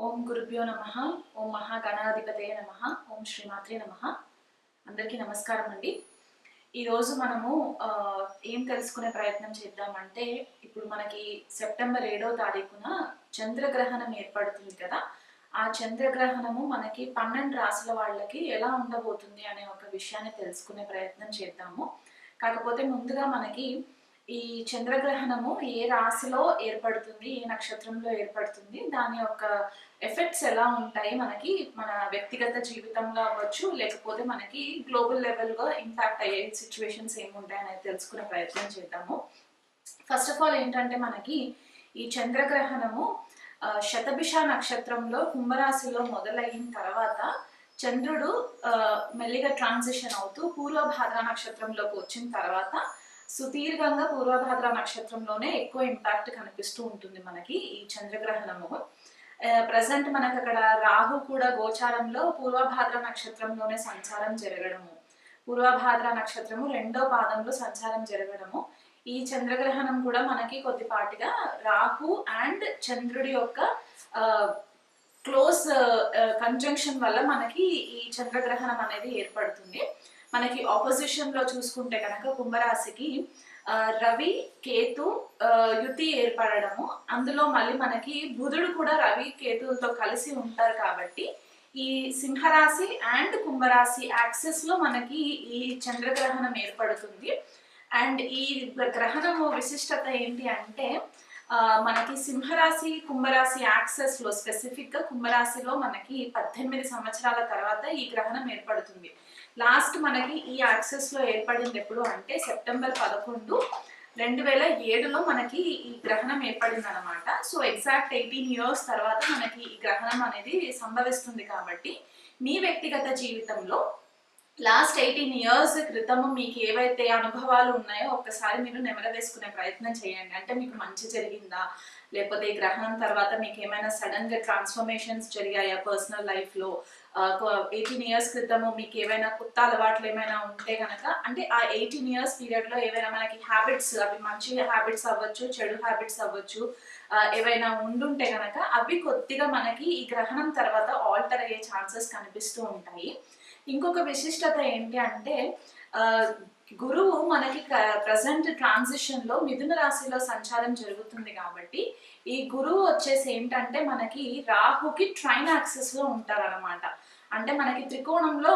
ఓం గురుభ్యో నమః. ఓం మహాగణాధిపతయ నమః. ఓం శ్రీమాత్రే నమః. అందరికీ నమస్కారం అండి. ఈరోజు మనము ఏం తెలుసుకునే ప్రయత్నం చేద్దామంటే, ఇప్పుడు మనకి సెప్టెంబర్ 7వ తారీఖున చంద్రగ్రహణం ఏర్పడుతుంది కదా. ఆ చంద్రగ్రహణము మనకి 12 రాశుల వాళ్ళకి ఎలా ఉండబోతుంది అనే ఒక విషయాన్ని తెలుసుకునే ప్రయత్నం చేద్దాము. కాకపోతే ముందుగా మనకి ఈ చంద్రగ్రహణము ఏ రాశిలో ఏర్పడుతుంది, ఏ నక్షత్రంలో ఏర్పడుతుంది, దాని యొక్క ఎఫెక్ట్స్ ఎలా ఉంటాయి మనకి మన వ్యక్తిగత జీవితంలో అవ్వచ్చు, లేకపోతే మనకి గ్లోబల్ లెవెల్గా ఇంపాక్ట్ అయ్యే సిచ్యువేషన్స్ ఏముంటాయి అనేది తెలుసుకునే ప్రయత్నం చేద్దాము. ఫస్ట్ ఆఫ్ ఆల్ ఏంటంటే, మనకి ఈ చంద్రగ్రహణము శతభిష నక్షత్రంలో కుంభరాశిలో మొదలైన తర్వాత చంద్రుడు మెల్లిగా ట్రాన్సిషన్ అవుతూ పూర్వభాద్ర నక్షత్రంలోకి వచ్చిన తర్వాత సుదీర్ఘంగా పూర్వభాద్ర నక్షత్రంలోనే ఎక్కువ ఇంపాక్ట్ కనిపిస్తూ ఉంటుంది మనకి ఈ చంద్రగ్రహణము. ప్రజెంట్ మనకు అక్కడ రాహు కూడా గోచారంలో పూర్వభాద్ర నక్షత్రంలోనే సంచారం జరగడము, పూర్వభాద్ర నక్షత్రము 2వ పాదంలో సంచారం జరగడము, ఈ చంద్రగ్రహణం కూడా మనకి కొద్దిపాటిగా రాహు అండ్ చంద్రుడి యొక్క క్లోజ్ కంజంక్షన్ వల్ల మనకి ఈ చంద్రగ్రహణం అనేది ఏర్పడుతుంది. మనకి ఆపోజిషన్ లో చూసుకుంటే కనుక కుంభరాశికి రవి కేతు యుతి ఏర్పడము, అందులో మళ్ళీ మనకి బుధుడు కూడా రవి కేతువులతో కలిసి ఉంటారు కాబట్టి ఈ సింహరాశి అండ్ కుంభరాశి యాక్సెస్ లో మనకి ఈ చంద్రగ్రహణం ఏర్పడుతుంది. అండ్ ఈ గ్రహణము విశిష్టత ఏంటి అంటే, మనకి సింహరాశి కుంభరాశి యాక్సెస్ లో స్పెసిఫిక్ గా కుంభరాశిలో మనకి 18 సంవత్సరాల తర్వాత ఈ గ్రహణం ఏర్పడుతుంది. లాస్ట్ మనకి ఈ యాక్సెస్ లో ఏర్పడింది ఎప్పుడు అంటే సెప్టెంబర్ 11, 2007లో మనకి ఈ గ్రహణం ఏర్పడింది అనమాట. సో ఎగ్జాక్ట్ 18 years తర్వాత మనకి ఈ గ్రహణం అనేది సంభవిస్తుంది. కాబట్టి మీ వ్యక్తిగత జీవితంలో లాస్ట్ 18 years క్రితము మీకు ఏవైతే అనుభవాలు ఉన్నాయో ఒక్కసారి మీరు నెమరు వేసుకునే ప్రయత్నం చేయండి. అంటే మీకు మంచి జరిగిందా, లేకపోతే ఈ గ్రహణం తర్వాత మీకు ఏమైనా సడన్ గా ట్రాన్స్ఫర్మేషన్స్ జరిగాయా పర్సనల్ లైఫ్ లో, 18 years క్రితము మీకు ఏవైనా కొత్త అలవాట్లు ఏమైనా ఉంటే కనుక, అంటే ఆ 18 years పీరియడ్ లో ఏవైనా మనకి హ్యాబిట్స్, అవి మంచి హ్యాబిట్స్ అవ్వచ్చు, చెడు హ్యాబిట్స్ అవ్వచ్చు, ఏవైనా ఉండుంటే కనుక అవి కొద్దిగా మనకి ఈ గ్రహణం తర్వాత ఆల్టర్ అయ్యే ఛాన్సెస్ కనిపిస్తూ ఉంటాయి. ఇంకొక విశిష్టత ఏంటి అంటే, గురువు మనకి ప్రజెంట్ ట్రాన్సిషన్ లో మిథున రాశిలో సంచారం జరుగుతుంది కాబట్టి ఈ గురువు వచ్చేసి ఏంటంటే మనకి రాహుకి ట్రైన్ యాక్సెస్ లో ఉంటారనమాట. అంటే మనకి త్రికోణంలో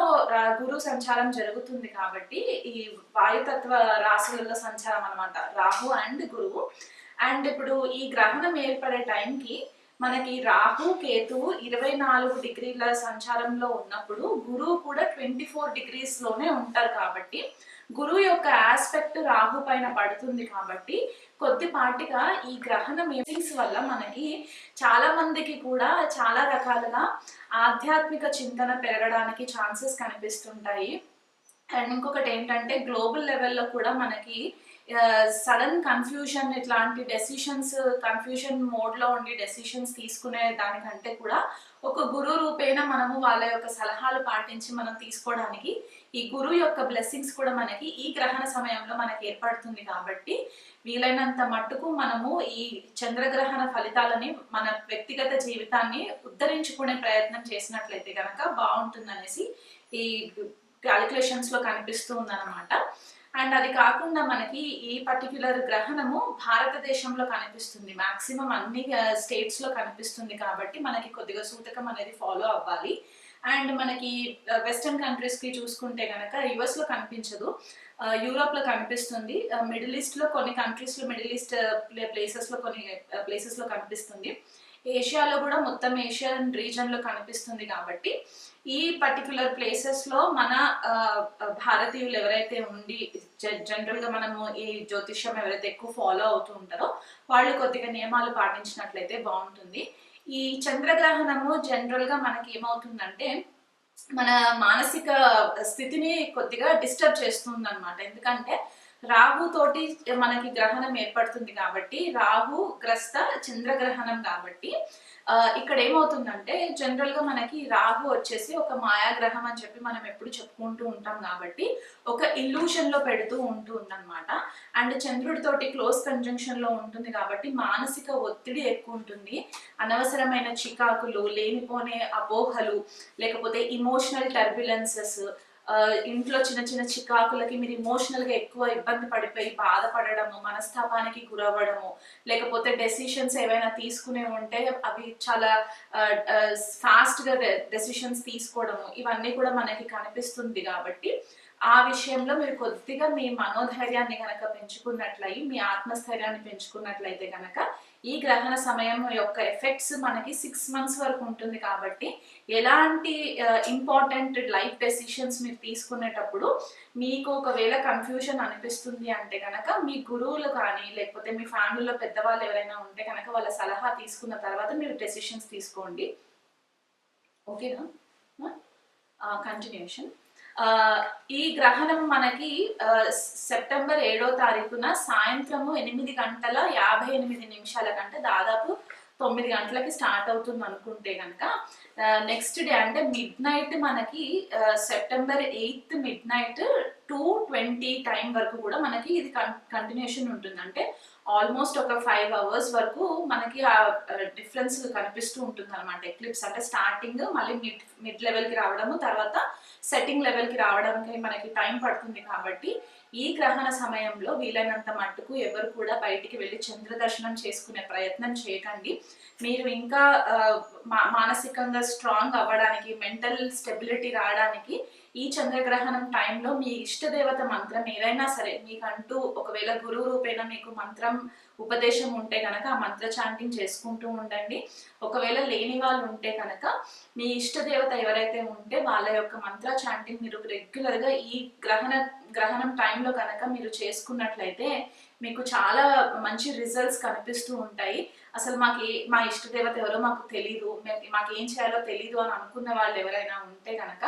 గురువు సంచారం జరుగుతుంది కాబట్టి ఈ వాయుతత్వ రాశులలో సంచారం అనమాట రాహు అండ్ గురువు. అండ్ ఇప్పుడు ఈ గ్రహణం ఏర్పడే టైంకి మనకి రాహు కేతువు 24 degrees సంచారంలో ఉన్నప్పుడు గురువు కూడా 24 degrees లోనే ఉంటారు కాబట్టి గురువు యొక్క ఆస్పెక్ట్ రాహు పైన పడుతుంది. కాబట్టి కొద్దిపాటిగా ఈ గ్రహణం మీటింగ్స్ వల్ల మనకి చాలా మందికి కూడా చాలా రకాలుగా ఆధ్యాత్మిక చింతన పెరగడానికి ఛాన్సెస్ కనిపిస్తుంటాయి. అండ్ ఇంకొకటి ఏంటంటే, గ్లోబల్ లెవెల్లో కూడా మనకి సడన్ కన్ఫ్యూజన్, ఇట్లాంటి డెసిషన్స్ కన్ఫ్యూజన్ మోడ్లో ఉండి డెసిషన్స్ తీసుకునే దానికంటే కూడా ఒక గురువు రూపేణ మనము వాళ్ళ యొక్క సలహాలు పాటించి మనం తీసుకోవడానికి ఈ గురువు యొక్క బ్లెస్సింగ్స్ కూడా మనకి ఈ గ్రహణ సమయంలో మనకి ఏర్పడుతుంది. కాబట్టి వీలైనంత మట్టుకు మనము ఈ చంద్రగ్రహణ ఫలితాలని మన వ్యక్తిగత జీవితాన్ని ఉద్ధరించుకునే ప్రయత్నం చేసినట్లయితే కనుక బాగుంటుందనేసి ఈ క్యాలిక్యులేషన్స్ లో కనిపిస్తూ ఉందన్నమాట. అండ్ అది కాకుండా మనకి ఈ పర్టిక్యులర్ గ్రహణము భారతదేశంలో కనిపిస్తుంది, మాక్సిమం అన్ని స్టేట్స్ లో కనిపిస్తుంది. కాబట్టి మనకి కొద్దిగా సూతకం అనేది ఫాలో అవ్వాలి. అండ్ మనకి వెస్టర్న్ కంట్రీస్ కి చూసుకుంటే కనుక యుఎస్ లో కనిపించదు, యూరోప్ లో కనిపిస్తుంది, మిడిల్ ఈస్ట్ లో కొన్ని కంట్రీస్ లో, మిడిల్ ఈస్ట్ ప్లేసెస్ లో కొన్ని ప్లేసెస్ లో కనిపిస్తుంది, ఏషియాలో కూడా మొత్తం ఏషియన్ రీజన్ లో కనిపిస్తుంది. కాబట్టి ఈ పర్టిక్యులర్ ప్లేసెస్ లో మన భారతీయులు ఎవరైతే ఉండి జనరల్ గా మనము ఈ జ్యోతిష్యం ఎవరైతే ఎక్కువ ఫాలో అవుతూ ఉంటారో వాళ్ళు కొద్దిగా నియమాలు పాటించినట్లయితే బాగుంటుంది. ఈ చంద్రగ్రహణము జనరల్ గా మనకి ఏమవుతుందంటే మన మానసిక స్థితిని కొద్దిగా డిస్టర్బ్ చేస్తుంది అనమాట. ఎందుకంటే రాహు తోటి మనకి గ్రహణం ఏర్పడుతుంది కాబట్టి రాహు గ్రస్త చంద్రగ్రహణం కాబట్టి ఇక్కడ ఏమవుతుందంటే జనరల్ గా మనకి రాహు వచ్చేసి ఒక మాయాగ్రహం అని చెప్పి మనం ఎప్పుడు చెప్పుకుంటూ ఉంటాం కాబట్టి ఒక ఇల్యూషన్ లో పెడుతూ ఉంటుంది అనమాట. అండ్ చంద్రుడితోటి క్లోజ్ కంజంక్షన్ లో ఉంటుంది కాబట్టి మానసిక ఒత్తిడి ఎక్కువ ఉంటుంది, అనవసరమైన చికాకులు, లేనిపోనే అపోహలు, లేకపోతే ఇమోషనల్ టర్బ్యులెన్సెస్, ఇంట్లో చిన్న చిన్న చికాకులకి మీరు ఇమోషనల్ గా ఎక్కువ ఇబ్బంది పడిపోయి బాధపడడము, మనస్తాపానికి గురవ్వడము, లేకపోతే డెసిషన్స్ ఏవైనా తీసుకునే ఉంటే అవి చాలా ఫాస్ట్ గా డెసిషన్స్ తీసుకోవడము, ఇవన్నీ కూడా మనకి కనిపిస్తుంది. కాబట్టి ఆ విషయంలో మీరు కొద్దిగా మీ మనోధైర్యాన్ని కనుక పెంచుకున్నట్లయి, మీ ఆత్మస్థైర్యాన్ని పెంచుకున్నట్లయితే కనుక ఈ గ్రహణ సమయం యొక్క ఎఫెక్ట్స్ మనకి 6 months వరకు ఉంటుంది. కాబట్టి ఎలాంటి ఇంపార్టెంట్ లైఫ్ డెసిషన్స్ మీరు తీసుకునేటప్పుడు మీకు ఒకవేళ కన్ఫ్యూజన్ అనిపిస్తుంది అంటే కనుక మీ గురువులు కానీ లేకపోతే మీ ఫ్యామిలీలో పెద్దవాళ్ళు ఎవరైనా ఉంటే కనుక వాళ్ళ సలహా తీసుకున్న తర్వాత మీరు డెసిషన్స్ తీసుకోండి. ఓకేనా? కంటిన్యూషన్. ఈ గ్రహణం మనకి సెప్టెంబర్ 7వ తారీఖున సాయంత్రము 8:58 కంటే దాదాపు 9 గంటలకి స్టార్ట్ అవుతుంది అనుకుంటే కనుక నెక్స్ట్ డే అంటే మిడ్ నైట్ మనకి September 8th mid night 2:20 time వరకు కూడా మనకి ఇది కంటిన్యూషన్ ఉంటుంది. అంటే ఆల్మోస్ట్ ఒక 5 hours వరకు మనకి ఆ డిఫరెన్స్ కనిపిస్తూ ఉంటుంది అనమాట. ఎక్లిప్స్ అంటే స్టార్టింగ్ మళ్ళీ మిడ్ లెవెల్ కి రావడము, తర్వాత సెట్టింగ్ లెవెల్ కి రావడానికి మనకి టైం పడుతుంది. కాబట్టి ఈ గ్రహణ సమయంలో వీలైనంత మట్టుకు ఎవరు కూడా బయటికి వెళ్ళి చంద్ర దర్శనం చేసుకునే ప్రయత్నం చేయకండి. మీరు ఇంకా మానసికంగా స్ట్రాంగ్ అవ్వడానికి, మెంటల్ స్టెబిలిటీ రావడానికి ఈ చంద్రగ్రహణం టైంలో మీ ఇష్టదేవత మంత్రం ఏదైనా సరే మీకంటూ ఒకవేళ గురువు రూపేణ మీకు మంత్రం ఉపదేశం ఉంటే కనుక ఆ మంత్ర చాంటింగ్ చేసుకుంటూ ఉండండి. ఒకవేళ లేని వాళ్ళు ఉంటే కనుక మీ ఇష్టదేవత ఎవరైతే ఉంటే వాళ్ళ యొక్క మంత్ర చాంటింగ్ మీరు రెగ్యులర్ గా ఈ గ్రహణం టైంలో కనుక మీరు చేసుకున్నట్లయితే మీకు చాలా మంచి రిజల్ట్స్ కనిపిస్తూ ఉంటాయి. అసలు మా ఇష్టదేవత ఎవరో మాకు తెలీదు, మాకు ఏం చేయాలో తెలీదు అని అనుకున్న వాళ్ళు ఎవరైనా ఉంటే కనుక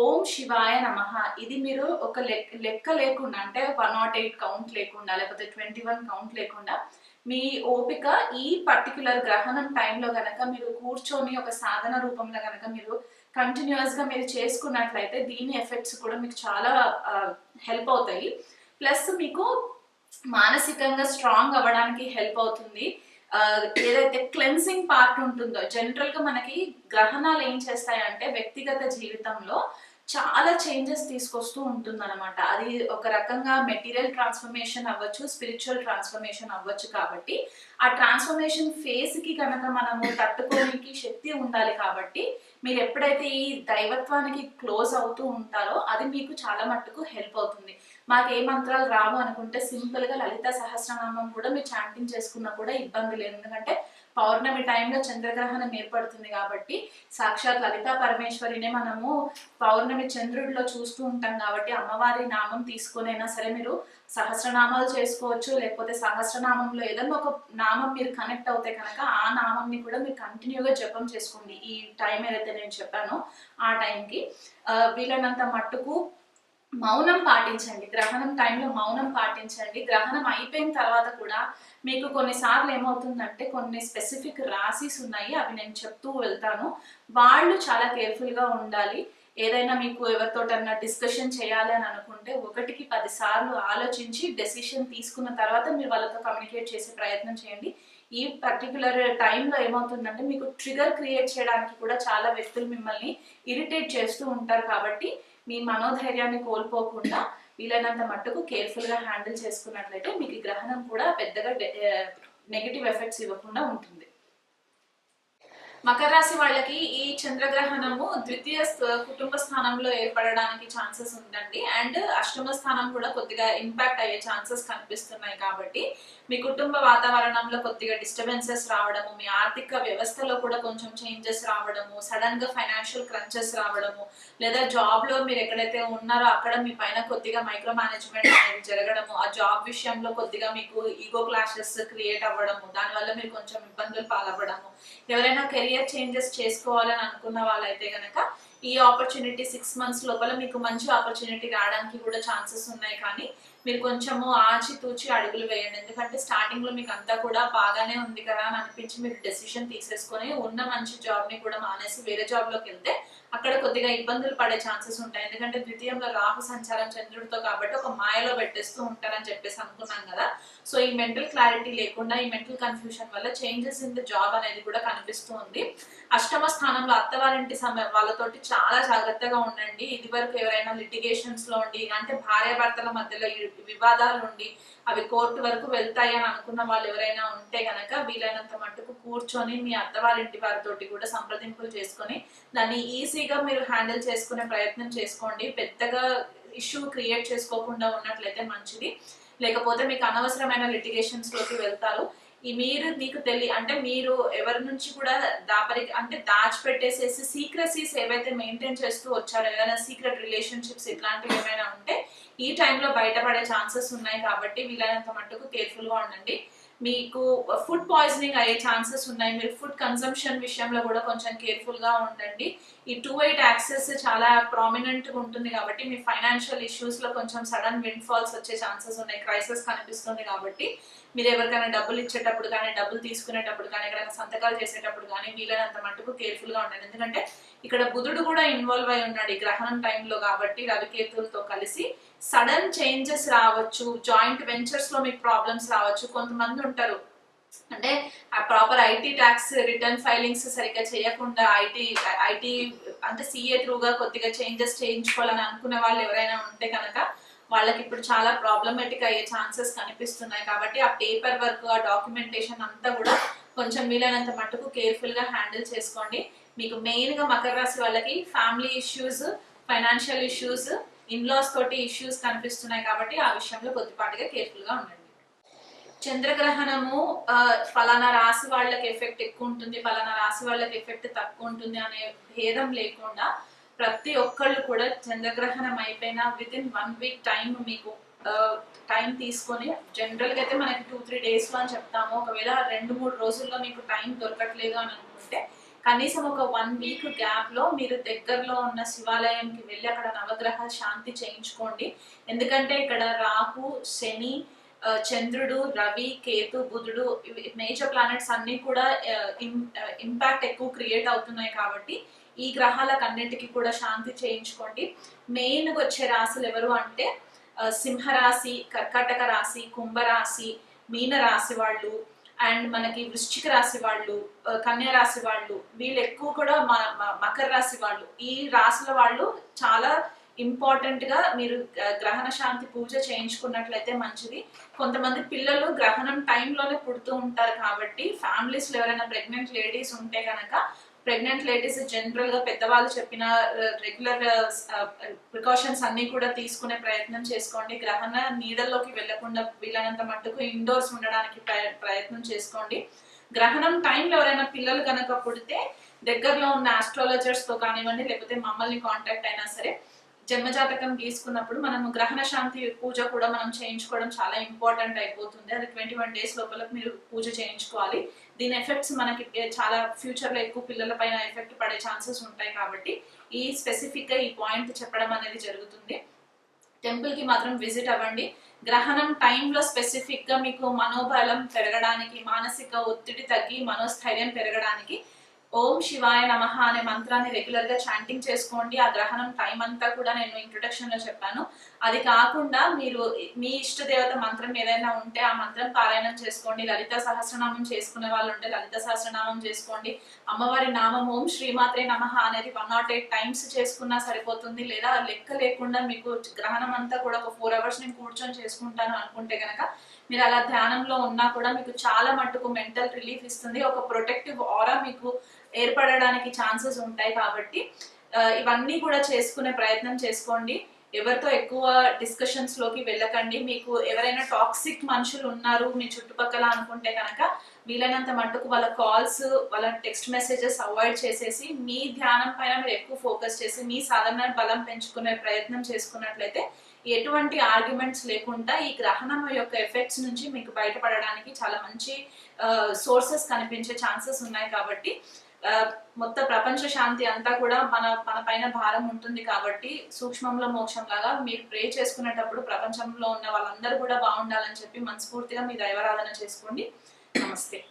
ఓం శివాయ నమః ఇది మీరు ఒక లెక్క లేకుండా అంటే 108 కౌంట్ లేకుండా లేకపోతే 21 కౌంట్ లేకుండా మీ ఓపిక ఈ పర్టికులర్ గ్రహణం టైంలో గనక మీరు కూర్చొని ఒక సాధన రూపంలో గనక మీరు కంటిన్యూస్ గా మీరు చేసుకున్నట్లయితే దీని ఎఫెక్ట్స్ కూడా మీకు చాలా హెల్ప్ అవుతాయి. ప్లస్ మీకు మానసికంగా స్ట్రాంగ్ అవ్వడానికి హెల్ప్ అవుతుంది. ఏదైతే క్లెన్సింగ్ పార్ట్ ఉంటుందో జనరల్ గా మనకి గ్రహణాలు ఏం చేస్తాయంటే వ్యక్తిగత జీవితంలో చాలా చేంజెస్ తీసుకొస్తూ ఉంటుంది అనమాట. అది ఒక రకంగా మెటీరియల్ ట్రాన్స్ఫర్మేషన్ అవ్వచ్చు, స్పిరిచువల్ ట్రాన్స్ఫర్మేషన్ అవ్వచ్చు. కాబట్టి ఆ ట్రాన్స్ఫర్మేషన్ ఫేజ్ కి కనుక మనము తట్టుకోనికి శక్తి ఉండాలి. కాబట్టి మీరు ఎప్పుడైతే ఈ దైవత్వానికి క్లోజ్ అవుతూ ఉంటారో అది మీకు చాలా మట్టుకు హెల్ప్ అవుతుంది. మాకు ఏ మంత్రాలు రావు అనుకుంటే సింపుల్ గా లలిత సహస్రనామం కూడా మీరు చాంటింగ్ చేసుకున్నా కూడా ఇబ్బంది లేదు. ఎందుకంటే పౌర్ణమి టైంలో చంద్రగ్రహణం ఏర్పడుతుంది కాబట్టి సాక్షాత్ లలితా పరమేశ్వరినే మనము పౌర్ణమి చంద్రుడిలో చూస్తూ ఉంటాం. కాబట్టి అమ్మవారి నామం తీసుకునైనా సరే మీరు సహస్రనామాలు చేసుకోవచ్చు. లేకపోతే సహస్రనామంలో ఏదన్నా ఒక నామం మీరు కనెక్ట్ అవుతే కనుక ఆ నామంని కూడా మీరు కంటిన్యూగా జపం చేసుకోండి. ఈ టైం ఏదైతే నేను చెప్పానో ఆ టైంకి వీలైనంత మట్టుకు మౌనం పాటించండి. గ్రహణం టైంలో మౌనం పాటించండి. గ్రహణం అయిపోయిన తర్వాత కూడా మీకు కొన్నిసార్లు ఏమవుతుందంటే కొన్ని స్పెసిఫిక్ రాశిస్ ఉన్నాయి, అవి నేను చెప్తూ వెళ్తాను. వాళ్ళు చాలా కేర్ఫుల్ గా ఉండాలి. ఏదైనా మీకు ఎవరితోటన్నా డిస్కషన్ చేయాలి అని అనుకుంటే 1కి 10 సార్లు ఆలోచించి డెసిషన్ తీసుకున్న తర్వాత మీరు వాళ్ళతో కమ్యూనికేట్ చేసే ప్రయత్నం చేయండి. ఈ పర్టికులర్ టైంలో ఏమవుతుందంటే మీకు ట్రిగర్ క్రియేట్ చేయడానికి కూడా చాలా వ్యక్తులు మిమ్మల్ని ఇరిటేట్ చేస్తూ ఉంటారు. కాబట్టి మీ మనోధైర్యాన్ని కోల్పోకుండా వీలైనంత మట్టుకు కేర్ఫుల్ గా హ్యాండిల్ చేసుకున్నట్లయితే మీకు ఈ గ్రహణం కూడా పెద్దగా నెగటివ్ ఎఫెక్ట్స్ ఇవ్వకుండా ఉంటుంది. మకర రాశి వాళ్ళకి ఈ చంద్రగ్రహణము ద్వితీయ కుటుంబ స్థానంలో ఏర్పడడానికి ఛాన్సెస్ ఉందండి. అండ్ అష్టమ స్థానం కూడా కొద్దిగా ఇంపాక్ట్ అయ్యే ఛాన్సెస్ కనిపిస్తున్నాయి. కాబట్టి మీ కుటుంబ వాతావరణంలో కొద్దిగా డిస్టర్బెన్సెస్ రావడము, మీ ఆర్థిక వ్యవస్థలో కూడా కొంచెం చేంజెస్ రావడము, సడన్ గా ఫైనాన్షియల్ క్రంచెస్ రావడము, లేదా జాబ్ లో మీరు ఎక్కడైతే ఉన్నారో అక్కడ మీ పైన కొద్దిగా మైక్రో మేనేజ్మెంట్ అనేది జరగడము, ఆ జాబ్ విషయంలో కొద్దిగా మీకు ఈగో క్లాషెస్ క్రియేట్ అవ్వడము, దానివల్ల మీరు కొంచెం ఇబ్బందులు పాలవ్వడము, ఎవరైనా కెరియర్ చేంజెస్ చేసుకోవాలని అనుకున్న వాళ్ళైతే గనక ఈ ఆపర్చునిటీ 6 months లోపల మీకు మంచి ఆపర్చునిటీ రావడానికి కూడా ఛాన్సెస్ ఉన్నాయి. కానీ మీరు కొంచెము ఆచితూచి అడుగులు వేయండి. ఎందుకంటే స్టార్టింగ్ లో మీకు అంతా కూడా బాగానే ఉంది కదా అని అనిపించి మీరు డెసిషన్ తీసేసుకొని ఉన్న మంచి జాబ్ ని కూడా మానేసి వేరే జాబ్ లోకి వెళ్తే అక్కడ కొద్దిగా ఇబ్బందులు పడే ఛాన్సెస్ ఉంటాయి. ఎందుకంటే ద్వితీయంలో రాహు సంచారం చంద్రుడితో కాబట్టి ఒక మాయలో పెట్టేస్తూ ఉంటారని చెప్పేసి అనుకున్నాం కదా. సో ఈ మెంటల్ క్లారిటీ లేకుండా ఈ మెంటల్ కన్ఫ్యూషన్ వల్ల చేంజెస్ ఇన్ ద జాబ్ అనేది కూడా కనిపిస్తూ ఉంది. అష్టమ స్థానంలో అత్తవారింటి వాళ్ళతోటి చాలా జాగ్రత్తగా ఉండండి. ఇది వరకు ఎవరైనా లిటిగేషన్స్ లో ఉండి అంటే భార్యాభర్తల మధ్యలో వివాదాలు ఉండి అవి కోర్టు వరకు వెళ్తాయి అని అనుకున్న వాళ్ళు ఎవరైనా ఉంటే గనక వీలైనంత మట్టుకు కూర్చొని మీ అత్తవారింటి వారితోటి కూడా సంప్రదింపులు చేసుకొని దాన్ని ఈజీగా మీరు హ్యాండిల్ చేసుకునే ప్రయత్నం చేసుకోండి. పెద్దగా ఇష్యూ క్రియేట్ చేసుకోకుండా ఉన్నట్లయితే మంచిది. లేకపోతే మీకు అనవసరమైన లిటిగేషన్స్ లోకి వెళ్తారు. మీకు అంటే మీరు ఎవరి నుంచి కూడా అంటే దాచిపెట్టేసేసి సీక్రసీస్ ఏవైతే మెయింటైన్ చేస్తూ వచ్చారో ఏదైనా సీక్రెట్ రిలేషన్షిప్స్ ఇట్లాంటివి ఏమైనా ఉంటే ఈ టైంలో బయటపడే ఛాన్సెస్ ఉన్నాయి. కాబట్టి వీలైనంత మట్టుకు కేర్ఫుల్ గా ఉండండి. మీకు ఫుడ్ పాయిజనింగ్ అయ్యే ఛాన్సెస్ ఉన్నాయి. మీరు ఫుడ్ కన్సంప్షన్ విషయంలో కూడా కొంచెం కేర్ఫుల్ గా ఉండండి. ఈ 2/8 యాక్సెస్ చాలా ప్రామినెంట్ గా ఉంటుంది కాబట్టి మీ ఫైనాన్షియల్ ఇష్యూస్ లో కొంచెం సడన్ విండ్ ఫాల్స్ వచ్చే ఛాన్సెస్ ఉన్నాయి. క్రైసిస్ కనిపిస్తుంది కాబట్టి మీరు ఎవరికైనా డబ్బులు ఇచ్చేటప్పుడు కానీ డబ్బులు తీసుకునేటప్పుడు కానీ ఎక్కడైనా సంతకాలు చేసేటప్పుడు కానీ వీలైనంత మట్టుకు కేర్ఫుల్ గా ఉండండి. ఎందుకంటే ఇక్కడ బుధుడు కూడా ఇన్వాల్వ్ అయి ఉన్నాడు ఈ గ్రహణం టైంలో కాబట్టి రవికేతులతో కలిసి సడన్ చేంజెస్ రావచ్చు. జాయింట్ వెంచర్స్ లో మీకు ప్రాబ్లమ్స్ రావచ్చు. కొంతమంది ఉంటారు అంటే ఆ proper IT tax return filings సరిగ్గా చేయకుండా ఐటీ అంటే సిఏ త్రూగా కొద్దిగా చేంజెస్ చేయించుకోవాలని అనుకునే వాళ్ళు ఎవరైనా ఉంటే కనుక వాళ్ళకి ఇప్పుడు చాలా ప్రాబ్లమేటిక్ అయ్యే ఛాన్సెస్ కనిపిస్తున్నాయి. కాబట్టి ఆ పేపర్ వర్క్ ఆ డాక్యుమెంటేషన్ అంతా కూడా కొంచెం వీలైనంత మట్టుకు కేర్ఫుల్ గా హ్యాండిల్ చేసుకోండి. మీకు మెయిన్ గా మకర రాశి వాళ్ళకి family issues, financial issues, in-laws తోటి ఇష్యూస్ కనిపిస్తున్నాయి కాబట్టి ఆ విషయంలో కొద్దిపాటిగా కేర్ఫుల్ గా ఉండండి. చంద్రగ్రహణము ఫలానా రాశి వాళ్ళకి ఎఫెక్ట్ ఎక్కువ ఉంటుంది, ఫలానా రాశి వాళ్ళకి ఎఫెక్ట్ తక్కువ ఉంటుంది అనే భేదం లేకుండా ప్రతి ఒక్కళ్ళు కూడా చంద్రగ్రహణం అయిపోయినా వితిన్ 1 week టైం మీకు టైం తీసుకొని జనరల్ గా అయితే మనకి 2-3 days లో అని చెప్తాము. ఒకవేళ 2-3 రోజుల్లో మీకు టైం దొరకట్లేదు అని అనుకుంటే కనీసం ఒక 1 week గ్యాప్ లో మీరు దగ్గరలో ఉన్న శివాలయంకి వెళ్ళి అక్కడ నవగ్రహ శాంతి చేయించుకోండి. ఎందుకంటే ఇక్కడ రాహు, శని, చంద్రుడు, రవి, కేతు, బుధుడు మేజర్ ప్లానెట్స్ అన్ని కూడా ఇంపాక్ట్ ఎక్కువ క్రియేట్ అవుతున్నాయి కాబట్టి ఈ గ్రహాలకన్నిటికీ కూడా శాంతి చేయించుకోండి. మెయిన్ వచ్చే రాశులు ఎవరు అంటే సింహరాశి, కర్కాటక రాశి, కుంభరాశి, మీన రాశి వాళ్ళు అండ్ మనకి వృశ్చిక రాశి వాళ్ళు, కన్యా రాశి వాళ్ళు, వీళ్ళు ఎక్కువ కూడా మకర రాశి వాళ్ళు. ఈ రాశుల వాళ్ళు చాలా ఇంపార్టెంట్ గా మీరు గ్రహణ శాంతి పూజ చేయించుకున్నట్లయితే మంచిది. కొంతమంది పిల్లలు గ్రహణం టైంలోనే పుడుతూ ఉంటారు కాబట్టి ఫ్యామిలీస్ లో ఎవరైనా ప్రెగ్నెంట్ లేడీస్ ఉంటే కనుక ప్రెగ్నెంట్ లేడీస్ జనరల్ గా పెద్దవాళ్ళు చెప్పిన రెగ్యులర్ ప్రికాషన్స్ అన్ని కూడా తీసుకునే ప్రయత్నం చేసుకోండి. గ్రహణ నీడల్లోకి వెళ్లకుండా వీలైనంత మట్టుకు ఇండోర్స్ ఉండడానికి ప్రయత్నం చేసుకోండి. గ్రహణం టైంలో ఎవరైనా పిల్లలు కనుక పుడితే దగ్గరలో ఉన్న ఆస్ట్రాలజర్స్ తో కానివ్వండి లేకపోతే మమ్మల్ని కాంటాక్ట్ అయినా సరే జన్మజాతకం గీసుకున్నప్పుడు మనము గ్రహణ శాంతి పూజ కూడా మనం చేయించుకోవడం చాలా ఇంపార్టెంట్ అయిపోతుంది. అది 21 days లోపల మీరు పూజ చేయించుకోవాలి. దీని ఎఫెక్ట్స్ మనకి చాలా ఫ్యూచర్ లో ఎక్కువ పిల్లల పైన ఎఫెక్ట్ పడే ఛాన్సెస్ ఉంటాయి కాబట్టి ఈ స్పెసిఫిక్ గా ఈ పాయింట్ చెప్పడం అనేది జరుగుతుంది. టెంపుల్ కి మాత్రం విజిట్ అవ్వండి. గ్రహణం టైంలో స్పెసిఫిక్ గా మీకు మనోబలం పెరగడానికి, మానసిక ఒత్తిడి తగ్గి మనోస్థైర్యం పెరగడానికి ఓం శివాయ నమః అనే మంత్రాన్ని రెగ్యులర్ గా చాంటింగ్ చేసుకోండి. ఆ గ్రహణం టైం అంతా కూడా నేను ఇంట్రొడక్షన్ లో చెప్పాను. అది కాకుండా మీరు మీ ఇష్ట దేవత మంత్రం ఏదైనా ఉంటే ఆ మంత్రం పారాయణం చేసుకోండి. లలిత సహస్రనామం చేసుకునే వాళ్ళు ఉంటే లలిత సహస్రనామం చేసుకోండి. అమ్మవారి నామం ఓం శ్రీమాత్రే నమః అనేది 108 times చేసుకున్నా సరిపోతుంది. లేదా లెక్క లేకుండా మీకు గ్రహణం అంతా కూడా ఒక 4 hours నేను కూర్చొని చేసుకుంటాను అనుకుంటే కనుక మీరు అలా ధ్యానంలో ఉన్నా కూడా మీకు చాలా మట్టుకు మెంటల్ రిలీఫ్ ఇస్తుంది. ఒక ప్రొటెక్టివ్ ఆరా మీకు ఏర్పడడానికి ఛాన్సెస్ ఉంటాయి. కాబట్టి ఇవన్నీ కూడా చేసుకునే ప్రయత్నం చేసుకోండి. ఎవరితో ఎక్కువ డిస్కషన్స్ లోకి వెళ్ళకండి. మీకు ఎవరైనా టాక్సిక్ మనుషులు ఉన్నారు మీ చుట్టుపక్కల అనుకుంటే కనుక వీలైనంత మట్టుకు వాళ్ళ కాల్స్, వాళ్ళ టెక్స్ట్ మెసేజెస్ అవాయిడ్ చేసేసి మీ ధ్యానం పైన మీరు ఎక్కువ ఫోకస్ చేసి మీ సాధన బలం పెంచుకునే ప్రయత్నం చేసుకున్నట్లయితే ఎటువంటి ఆర్గ్యుమెంట్స్ లేకుండా ఈ గ్రహణం యొక్క ఎఫెక్ట్స్ నుంచి మీకు బయటపడడానికి చాలా మంచి సోర్సెస్ కనిపించే ఛాన్సెస్ ఉన్నాయి. కాబట్టి మొత్తం ప్రపంచ శాంతి అంతా కూడా మన మన పైన భారం ఉంటుంది కాబట్టి సూక్ష్మంలో మోక్షం లాగా మీరు ప్రే చేసుకునేటప్పుడు ప్రపంచంలో ఉన్న వాళ్ళందరూ కూడా బాగుండాలని చెప్పి మనస్ఫూర్తిగా మీ దైవారాధన చేసుకోండి. నమస్తే.